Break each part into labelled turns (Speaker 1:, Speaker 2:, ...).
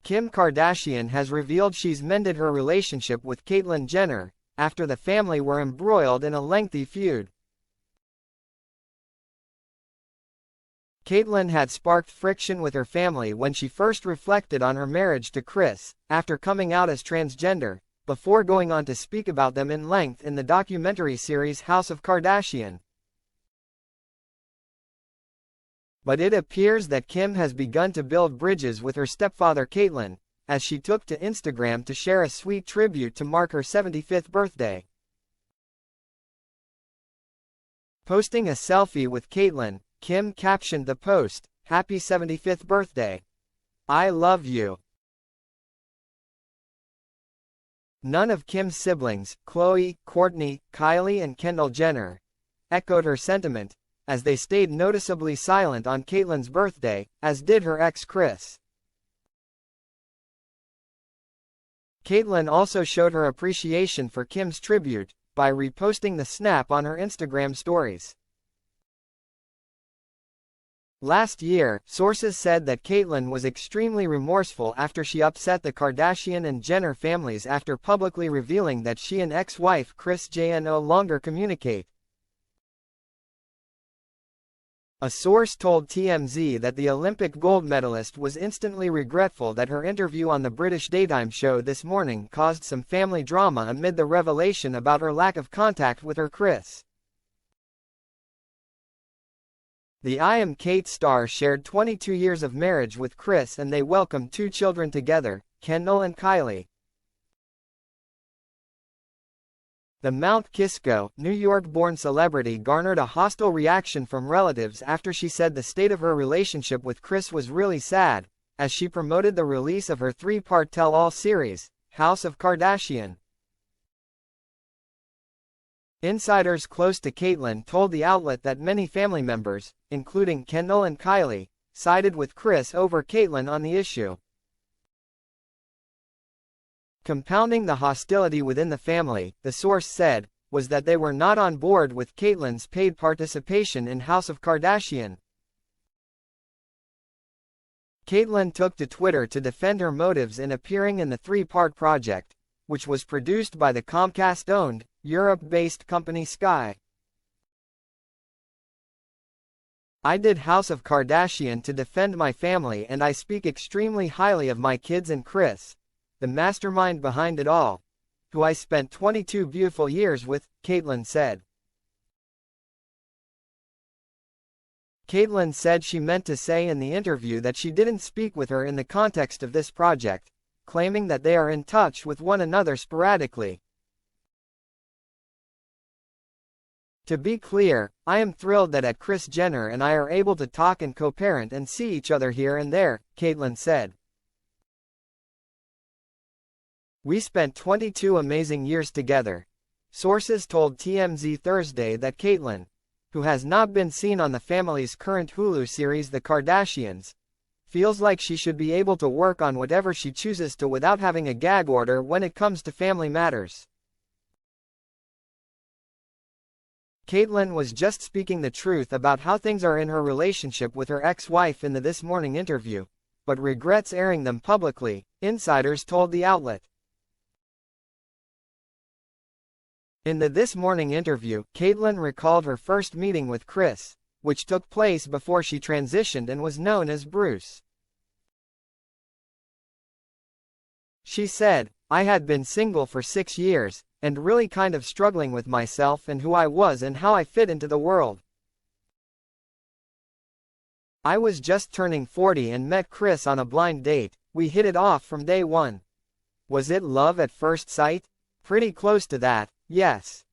Speaker 1: Kim Kardashian has revealed she's mended her relationship with Caitlyn Jenner, after the family were embroiled in a lengthy feud. Caitlyn had sparked friction with her family when she first reflected on her marriage to Kris, after coming out as transgender, before going on to speak about them in length in the documentary series House of Kardashian. But it appears that Kim has begun to build bridges with her stepfather Caitlyn, as she took to Instagram to share a sweet tribute to mark her 75th birthday. Posting a selfie with Caitlyn, Kim captioned the post, "Happy 75th birthday. I love you." None of Kim's siblings, Khloe, Kourtney, Kylie and Kendall Jenner, echoed her sentiment, as they stayed noticeably silent on Caitlyn's birthday, as did her ex Kris. Caitlyn also showed her appreciation for Kim's tribute, by reposting the snap on her Instagram stories. Last year, sources said that Caitlyn was extremely remorseful after she upset the Kardashian and Jenner families after publicly revealing that she and ex-wife Kris Jenner no longer communicate. A source told TMZ that the Olympic gold medalist was instantly regretful that her interview on the British daytime show This Morning caused some family drama amid the revelation about her lack of contact with her Kris. The I Am Kate star shared 22 years of marriage with Kris and they welcomed 2 children together, Kendall and Kylie. The Mount Kisco, New York-born celebrity garnered a hostile reaction from relatives after she said the state of her relationship with Kris was really sad, as she promoted the release of her 3-part tell-all series, House of Kardashian. Insiders close to Caitlyn told the outlet that many family members, including Kendall and Kylie, sided with Kris over Caitlyn on the issue. Compounding the hostility within the family, the source said, was that they were not on board with Caitlyn's paid participation in House of Kardashian. Caitlyn took to Twitter to defend her motives in appearing in the 3-part project, which was produced by the Comcast-owned, Europe-based company Sky. "I did House of Kardashian to defend my family and I speak extremely highly of my kids and Kris, the mastermind behind it all, who I spent 22 beautiful years with," Caitlyn said. Caitlyn said she meant to say in the interview that she didn't speak with her in the context of this project, claiming that they are in touch with one another sporadically. "To be clear, I am thrilled that Kris Jenner and I are able to talk and co-parent and see each other here and there," Caitlyn said. "We spent 22 amazing years together." Sources told TMZ Thursday that Caitlyn, who has not been seen on the family's current Hulu series The Kardashians, feels like she should be able to work on whatever she chooses to without having a gag order when it comes to family matters. Caitlyn was just speaking the truth about how things are in her relationship with her ex-wife in the This Morning interview, but regrets airing them publicly, insiders told the outlet. In the This Morning interview, Caitlyn recalled her first meeting with Kris, which took place before she transitioned and was known as Bruce. She said, "I had been single for 6 years, and really kind of struggling with myself and who I was and how I fit into the world. I was just turning 40 and met Kris on a blind date. We hit it off from day one. Was it love at first sight? Pretty close to that, yes."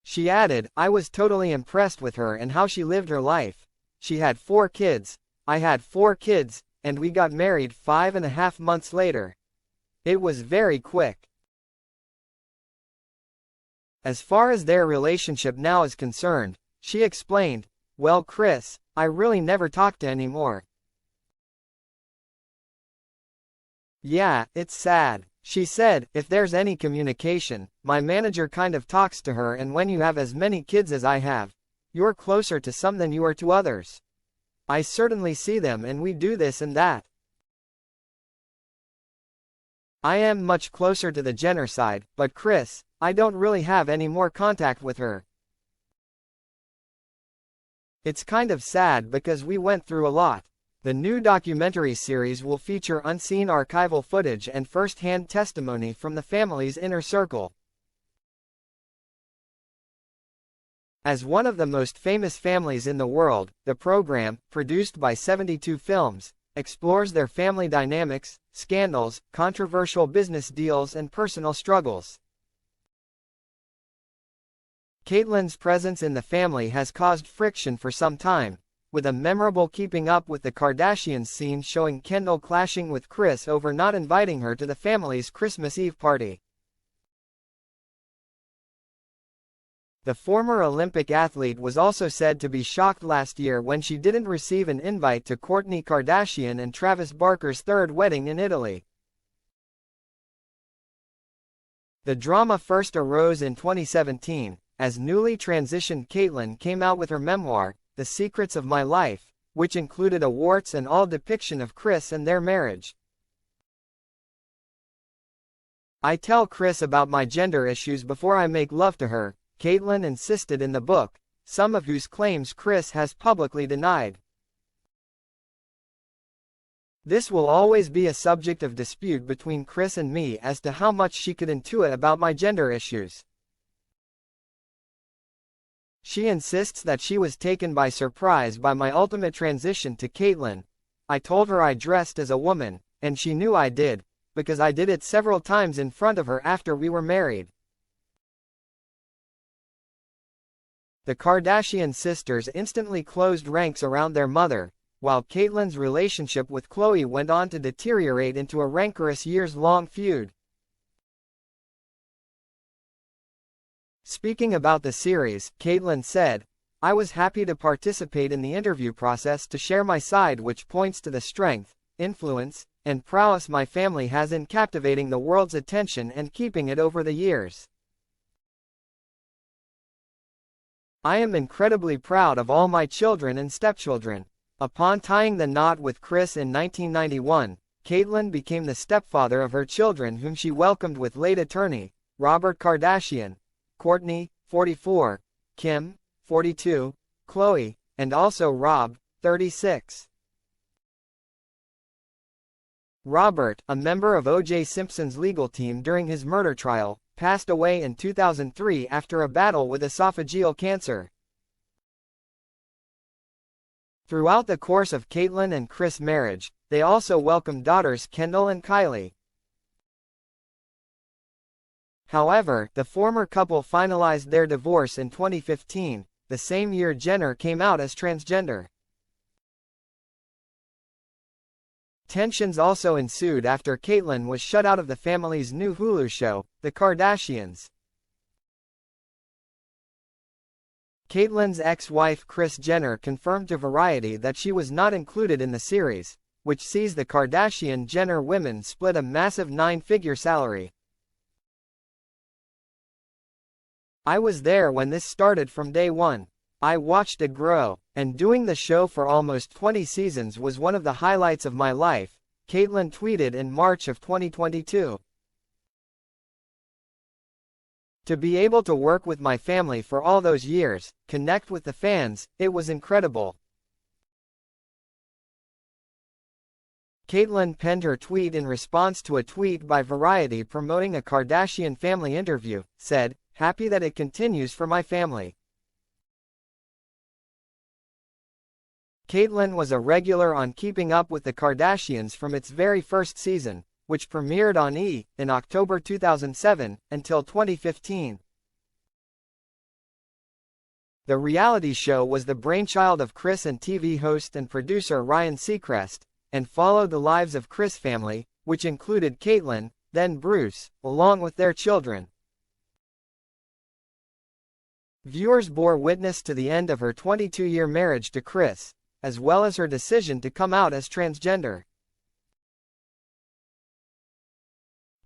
Speaker 1: She added, "I was totally impressed with her and how she lived her life. She had 4 kids, I had 4 kids, and we got married 5.5 months later. It was very quick." As far as their relationship now is concerned, she explained, "Well, Kris, I really never talk to anymore. Yeah, it's sad." She said, "If there's any communication, my manager kind of talks to her, and when you have as many kids as I have, you're closer to some than you are to others. I certainly see them and we do this and that. I am much closer to the Jenner side, but Kris, I don't really have any more contact with her. It's kind of sad because we went through a lot. The new documentary series will feature unseen archival footage and first-hand testimony from the family's inner circle. As one of the most famous families in the world, the program, produced by 72 Films, explores their family dynamics, scandals, controversial business deals and personal struggles. Caitlyn's presence in the family has caused friction for some time, with a memorable Keeping Up with the Kardashians scene showing Kendall clashing with Kris over not inviting her to the family's Christmas Eve party. The former Olympic athlete was also said to be shocked last year when she didn't receive an invite to Kourtney Kardashian and Travis Barker's third wedding in Italy. The drama first arose in 2017, as newly transitioned Caitlyn came out with her memoir, The Secrets of My Life, which included a warts-and-all depiction of Kris and their marriage. I tell Kris about my gender issues before I make love to her, Caitlyn insisted in the book, some of whose claims Kris has publicly denied. This will always be a subject of dispute between Kris and me as to how much she could intuit about my gender issues. She insists that she was taken by surprise by my ultimate transition to Caitlyn. I told her I dressed as a woman, and she knew I did, because I did it several times in front of her after we were married. The Kardashian sisters instantly closed ranks around their mother, while Caitlyn's relationship with Khloe went on to deteriorate into a rancorous years-long feud. Speaking about the series, Caitlyn said, "I was happy to participate in the interview process to share my side, which points to the strength, influence, and prowess my family has in captivating the world's attention and keeping it over the years. I am incredibly proud of all my children and stepchildren." Upon tying the knot with Kris in 1991, Caitlyn became the stepfather of her children, whom she welcomed with late attorney Robert Kardashian, Kourtney, 44, Kim, 42, Khloe, and also Rob, 36. Robert, a member of O.J. Simpson's legal team during his murder trial, passed away in 2003 after a battle with esophageal cancer. Throughout the course of Caitlyn and Kris' marriage, they also welcomed daughters Kendall and Kylie. However, the former couple finalized their divorce in 2015, the same year Jenner came out as transgender. Tensions also ensued after Caitlyn was shut out of the family's new Hulu show, The Kardashians. Caitlyn's ex-wife Kris Jenner confirmed to Variety that she was not included in the series, which sees the Kardashian-Jenner women split a massive 9-figure salary. "I was there when this started from day one. I watched it grow, and doing the show for almost 20 seasons was one of the highlights of my life," Caitlyn tweeted in March of 2022. "To be able to work with my family for all those years, connect with the fans, it was incredible." Caitlyn penned her tweet in response to a tweet by Variety promoting a Kardashian family interview, said, "Happy that it continues for my family." Caitlyn was a regular on Keeping Up with the Kardashians from its very first season, which premiered on E! In October 2007, until 2015. The reality show was the brainchild of Kris and TV host and producer Ryan Seacrest, and followed the lives of Kris' family, which included Caitlyn, then Bruce, along with their children. Viewers bore witness to the end of her 22-year marriage to Kris, as well as her decision to come out as transgender.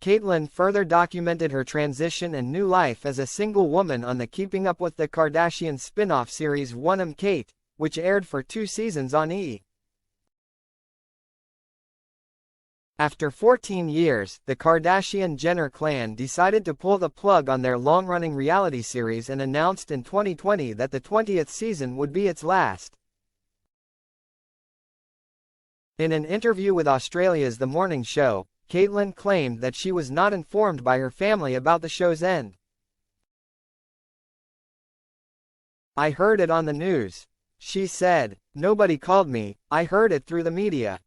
Speaker 1: Caitlyn further documented her transition and new life as a single woman on the Keeping Up with the Kardashians spin-off series 1 Kate, which aired for 2 seasons on E! After 14 years, the Kardashian-Jenner clan decided to pull the plug on their long-running reality series and announced in 2020 that the 20th season would be its last. In an interview with Australia's The Morning Show, Caitlyn claimed that she was not informed by her family about the show's end. "I heard it on the news," she said. "Nobody called me, I heard it through the media.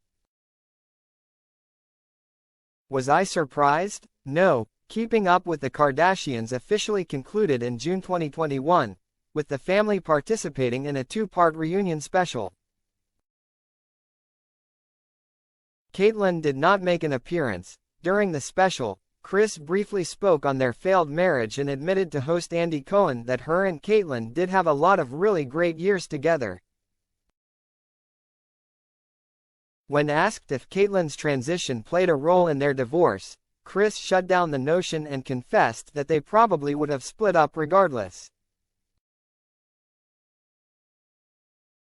Speaker 1: Was I surprised? No." Keeping Up with the Kardashians officially concluded in June 2021, with the family participating in a 2-part reunion special. Caitlyn did not make an appearance. During the special, Kris briefly spoke on their failed marriage and admitted to host Andy Cohen that her and Caitlyn did have a lot of really great years together. When asked if Caitlyn's transition played a role in their divorce, Kris shut down the notion and confessed that they probably would have split up regardless.